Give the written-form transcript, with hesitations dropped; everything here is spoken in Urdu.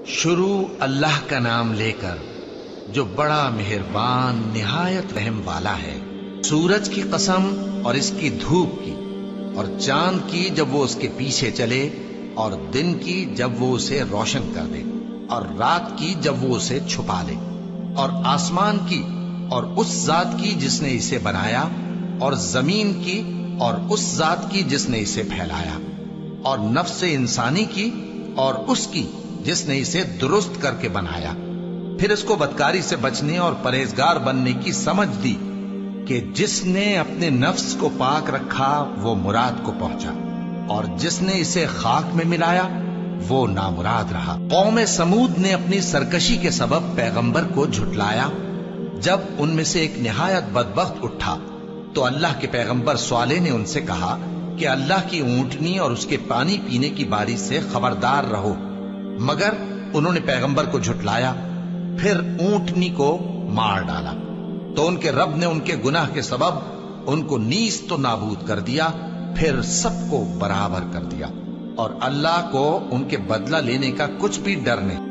شروع اللہ کا نام لے کر جو بڑا مہربان نہایت رحم والا ہے۔ سورج کی قسم اور اس کی دھوپ کی، اور چاند کی جب وہ اس کے پیچھے چلے، اور دن کی جب وہ اسے روشن کر دے، اور رات کی جب وہ اسے چھپا لے، اور آسمان کی اور اس ذات کی جس نے اسے بنایا، اور زمین کی اور اس ذات کی جس نے اسے پھیلایا، اور نفس انسانی کی اور اس کی جس نے اسے درست کر کے بنایا، پھر اس کو بدکاری سے بچنے اور پرہیزگار بننے کی سمجھ دی کہ جس نے اپنے نفس کو پاک رکھا وہ مراد کو پہنچا، اور جس نے اسے خاک میں ملایا وہ نامراد رہا۔ قوم سمود نے اپنی سرکشی کے سبب پیغمبر کو جھٹلایا۔ جب ان میں سے ایک نہایت بدبخت اٹھا تو اللہ کے پیغمبر صالح نے ان سے کہا کہ اللہ کی اونٹنی اور اس کے پانی پینے کی باری سے خبردار رہو، مگر انہوں نے پیغمبر کو جھٹلایا، پھر اونٹنی کو مار ڈالا تو ان کے رب نے ان کے گناہ کے سبب ان کو نیست و نابود کر دیا، پھر سب کو برابر کر دیا، اور اللہ کو ان کے بدلہ لینے کا کچھ بھی ڈر نہیں۔